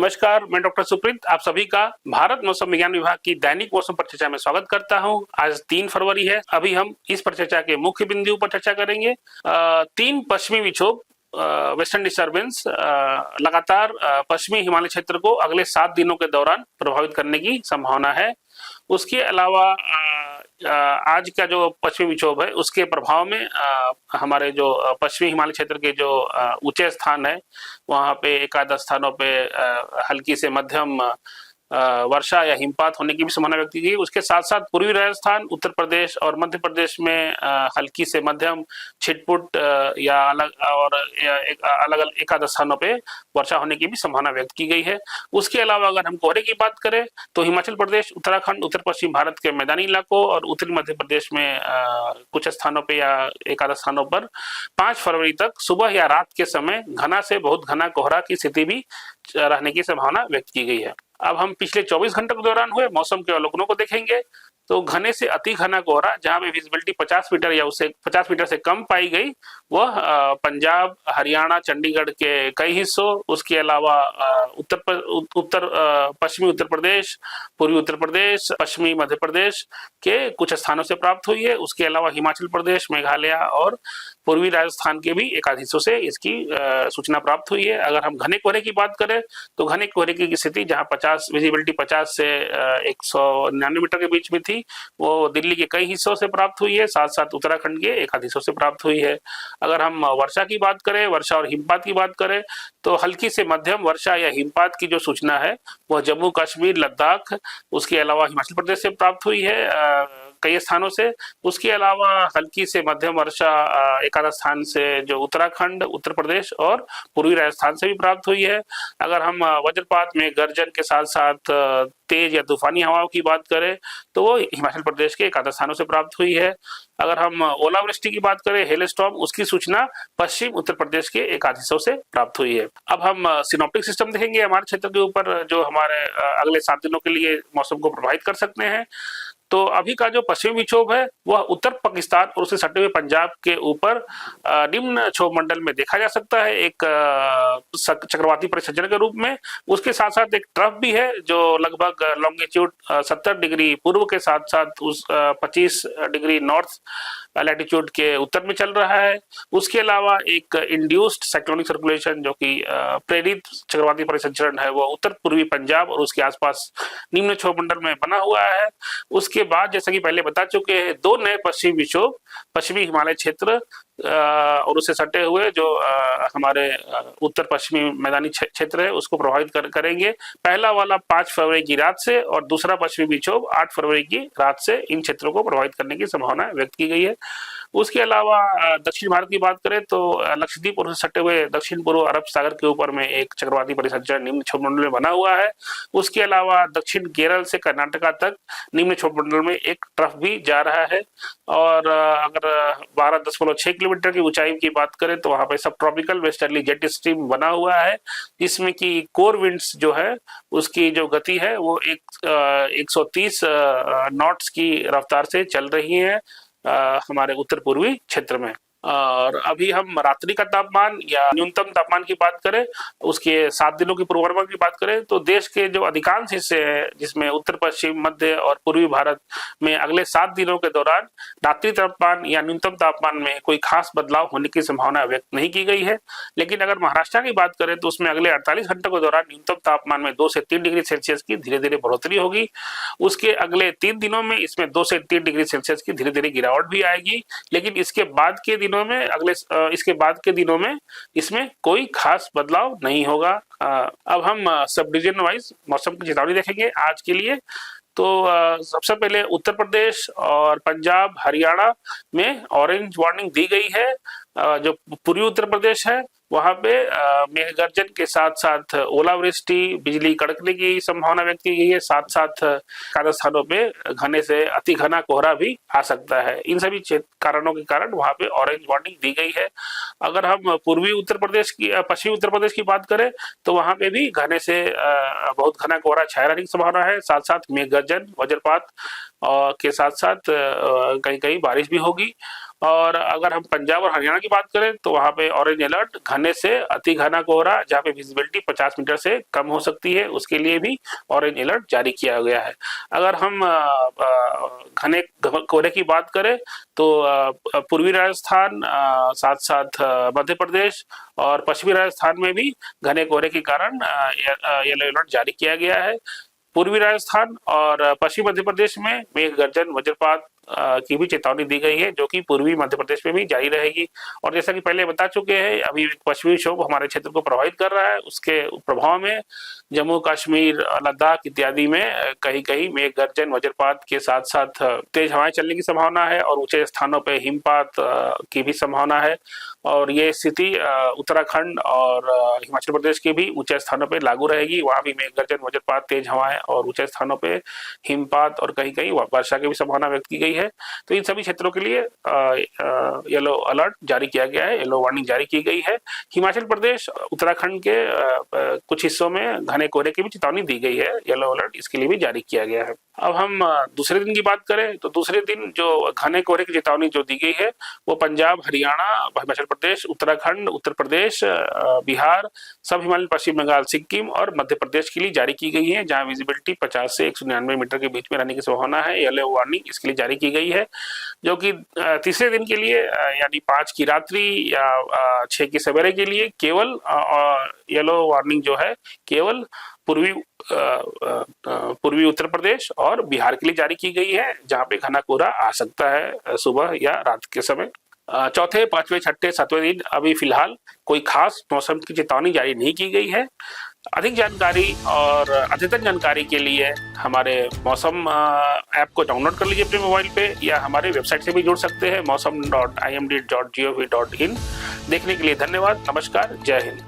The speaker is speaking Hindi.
नमस्कार, मैं डॉक्टर सुप्रीत आप सभी का भारत मौसम विज्ञान विभाग की दैनिक मौसम पर चर्चा में स्वागत करता हूं। आज 3 फरवरी है। अभी हम इस पर चर्चा के मुख्य बिंदु पर चर्चा करेंगे। 3 पश्चिमी विक्षोभ वेस्टर्न डिस्टर्बेंस लगातार पश्चिमी हिमालय क्षेत्र को अगले 7 दिनों के दौरान प्रभावित करने की संभावना है। उसके अलावा आज का जो पश्चिमी विक्षोभ है उसके प्रभाव में हमारे जो पश्चिमी हिमालय क्षेत्र के जो ऊंचे स्थान है वहां पे एकाध स्थानों पे हल्की से मध्यम वर्षा या हिमपात होने की भी संभावना व्यक्त की गई। उसके साथ साथ पूर्वी राजस्थान, उत्तर प्रदेश और मध्य प्रदेश में हल्की से मध्यम छिटपुट या अलग अलग एकाध स्थानों पे वर्षा होने की भी संभावना व्यक्त की गई है। उसके अलावा अगर हम कोहरे की बात करें तो हिमाचल प्रदेश, उत्तराखंड, उत्तर पश्चिम भारत के मैदानी इलाकों और उत्तरी मध्य प्रदेश में कुछ स्थानों पर या एकाध स्थानों पर 5 फरवरी तक सुबह या रात के समय घना से बहुत घना कोहरा की स्थिति भी रहने की संभावना व्यक्त की गई है। अब हम पिछले 24 घंटों के दौरान हुए मौसम के अवलोकनों को देखेंगे तो घने से अति घना कोहरा जहां पे विजिबिलिटी 50 मीटर या उससे 50 मीटर से कम पाई गई वह पंजाब, हरियाणा, चंडीगढ़ के कई हिस्सों, उसके अलावा पश्चिमी उत्तर प्रदेश, पूर्वी उत्तर प्रदेश, पश्चिमी मध्य प्रदेश के कुछ स्थानों से प्राप्त हुई है। उसके अलावा हिमाचल प्रदेश, मेघालय और पूर्वी राजस्थान के भी एकाध हिस्सों से इसकी सूचना प्राप्त हुई है। अगर हम घने कोहरे की बात करें तो घने कोहरे की स्थिति जहां विजिबिलिटी 50 से 199 मीटर के बीच में थी वो दिल्ली के कई हिस्सों से प्राप्त हुई है, साथ साथ उत्तराखंड के एकाध हिस्सों से प्राप्त हुई है। अगर हम वर्षा की बात करें, वर्षा और हिमपात की बात करें तो हल्की से मध्यम वर्षा या हिमपात की जो सूचना है वह जम्मू कश्मीर, लद्दाख, उसके अलावा हिमाचल प्रदेश से प्राप्त हुई है कई स्थानों से। उसके अलावा हल्की से मध्यम वर्षा एकाध स्थान से जो उत्तराखंड, उत्तर प्रदेश और पूर्वी राजस्थान से भी प्राप्त हुई है। अगर हम वज्रपात में गर्जन के साथ साथ तेज या तूफानी हवाओं की बात करें तो वो हिमाचल प्रदेश के एकाध स्थानों से प्राप्त हुई है। अगर हम ओलावृष्टि की बात करें, हेल स्टॉर्म, उसकी सूचना पश्चिम उत्तर प्रदेश के एकाध हिस्सों से प्राप्त हुई है। अब हम सिनोप्टिक सिस्टम देखेंगे हमारे क्षेत्र के ऊपर जो हमारे अगले 7 दिनों के लिए मौसम को प्रभावित कर सकते हैं। तो अभी का जो पश्चिमी विक्षोभ है वह उत्तर पाकिस्तान और उससे सटे हुए पंजाब के ऊपर निम्न क्षोभ मंडल में देखा जा सकता है एक चक्रवाती परिसंचरण के रूप में। उसके साथ साथ एक ट्रफ भी है जो लगभग लॉन्गिट्यूड 70 डिग्री पूर्व के साथ साथ उस 25 डिग्री नॉर्थ लैटिट्यूड के उत्तर में चल रहा है। उसके अलावा एक इंड्यूस्ड साइक्लोनिक सर्कुलेशन जो कि प्रेरित चक्रवाती परिसंचरण है वो उत्तर पूर्वी पंजाब और उसके आसपास निम्न क्षोभ मंडल में बना हुआ है। उसके बाद जैसा कि पहले बता चुके हैं 2 नए पश्चिमी विक्षोभ पश्चिमी हिमालय क्षेत्र और उससे सटे हुए जो हमारे उत्तर पश्चिमी मैदानी क्षेत्र है उसको प्रभावित करेंगे। पहला वाला 5 फरवरी की रात से और दूसरा पश्चिमी विक्षोभ 8 फरवरी की रात से इन क्षेत्रों को प्रभावित करने की संभावना व्यक्त की गई है। उसके अलावा दक्षिण भारत की बात करें तो लक्षद्वीप और उससे सटे हुए दक्षिण पूर्व अरब सागर के ऊपर में एक चक्रवाती परिसंचरण निम्न क्षोभ मंडल में बना हुआ है। उसके अलावा दक्षिण केरल से कर्नाटका तक निम्न क्षोभ मंडल में एक ट्रफ भी जा रहा है। और अगर 12.6 किलोमीटर की ऊंचाई की बात करें तो वहां पे सब ट्रॉपिकल वेस्टर्ली जेट स्ट्रीम बना हुआ है जिसमें कि कोर विंड्स जो है उसकी जो गति है वो 130 नॉट्स की रफ्तार से चल रही है हमारे उत्तर पूर्वी क्षेत्र में। और अभी हम रात्रि का तापमान या न्यूनतम तापमान की बात करें, उसके 7 दिनों की पूर्वानुमान की बात करें तो देश के जो अधिकांश हिस्से हैं जिसमें उत्तर पश्चिम, मध्य और पूर्वी भारत में अगले 7 दिनों के दौरान रात्रि तापमान या न्यूनतम तापमान में कोई खास बदलाव होने की संभावना व्यक्त नहीं की गई है। लेकिन अगर महाराष्ट्र की बात करें तो उसमें अगले 48 घंटों के दौरान न्यूनतम तापमान में 2 से 3 डिग्री सेल्सियस की धीरे धीरे बढ़ोतरी होगी। उसके अगले 3 दिनों में इसमें 2 से 3 डिग्री सेल्सियस की धीरे धीरे गिरावट भी आएगी। लेकिन इसके बाद के दिनों में इसमें कोई खास बदलाव नहीं होगा। अब हम सब डिवीजन वाइज मौसम की चेतावनी देखेंगे आज के लिए। तो सबसे पहले उत्तर प्रदेश और पंजाब, हरियाणा में ऑरेंज वार्निंग दी गई है। जो पूर्वी उत्तर प्रदेश है वहां पे मेघ गर्जन के साथ साथ ओलावृष्टि, बिजली कड़कने की संभावना व्यक्त की गई है। साथ साथ कई स्थानों पे घने से अति घना कोहरा भी आ सकता है। इन सभी कारणों के कारण वहां पे ऑरेंज वार्निंग दी गई है। अगर हम पूर्वी उत्तर प्रदेश की पश्चिमी उत्तर प्रदेश की बात करें तो वहां पे भी घने से बहुत घना कोहरा छाया रहने की संभावना है। साथ साथ मेघ गर्जन, वज्रपात के साथ साथ कहीं कहीं बारिश भी होगी। और अगर हम पंजाब और हरियाणा की बात करें तो वहाँ पे ऑरेंज अलर्ट, घने से अति घना कोहरा जहाँ पे विजिबिलिटी 50 मीटर से कम हो सकती है, उसके लिए भी ऑरेंज अलर्ट जारी किया गया है। अगर हम घने कोहरे की बात करें तो पूर्वी राजस्थान, साथ साथ मध्य प्रदेश और पश्चिमी राजस्थान में भी घने कोहरे के कारण येलो अलर्ट जारी किया गया है। पूर्वी राजस्थान और पश्चिमी मध्य प्रदेश में मेघ गर्जन, वज्रपात की भी चेतावनी दी गई है, जो कि पूर्वी मध्य प्रदेश में भी जारी रहेगी। और जैसा कि पहले बता चुके हैं, अभी पश्चिमी विक्षोभ हमारे क्षेत्र को प्रभावित कर रहा है, उसके प्रभाव में जम्मू कश्मीर, लद्दाख इत्यादि में कहीं कहीं मेघ गर्जन, वज्रपात के साथ साथ तेज हवाएं चलने की संभावना है और ऊंचे स्थानों पर हिमपात की भी संभावना है। और ये स्थिति उत्तराखंड और हिमाचल प्रदेश के भी ऊंचे स्थानों पर लागू रहेगी। वहां भी मेघ गर्जन, वज्रपात, तेज हवाएं और ऊंचे स्थानों पर हिमपात और कहीं कहीं वर्षा की भी संभावना व्यक्त की गई है। तो इन सभी क्षेत्रों के लिए येलो अलर्ट जारी किया गया है, येलो वार्निंग जारी की गई है। हिमाचल प्रदेश, उत्तराखंड के कुछ हिस्सों में घने कोहरे की भी चेतावनी दी गई है, येलो अलर्ट इसके लिए भी जारी किया गया है। अब हम दूसरे दिन की बात करें तो दूसरे दिन जो घने कोहरे की चेतावनी जो दी गई है वो पंजाब, हरियाणा, हिमाचल प्रदेश, उत्तराखंड, उत्तर प्रदेश, बिहार, सब हिमालय, पश्चिम बंगाल, सिक्किम और मध्य प्रदेश के लिए जारी की गई है, जहां विजिबिलिटी 50 से 199 मीटर के बीच में रहने की संभावना है। येलो वार्निंग इसके लिए जारी की गई है, जो कि तीसरे दिन के लिए यानी 5 की रात्रि या 6 की सवेरे के लिए केवल येलो वार्निंग जो है केवल पूर्वी उत्तर प्रदेश और बिहार के लिए जारी की गई है, जहां पे घना कोहरा आ सकता है सुबह या रात के समय। चौथे, पांचवें, छठे, सातवें दिन अभी फिलहाल कोई खास मौसम की चेतावनी जारी नहीं की गई है। अधिक जानकारी और अद्यतन जानकारी के लिए हमारे मौसम ऐप को डाउनलोड कर लीजिए अपने मोबाइल पे, या हमारे वेबसाइट से भी जुड़ सकते हैं, मौसम.imd.gov.in। देखने के लिए धन्यवाद। नमस्कार, जय हिंद।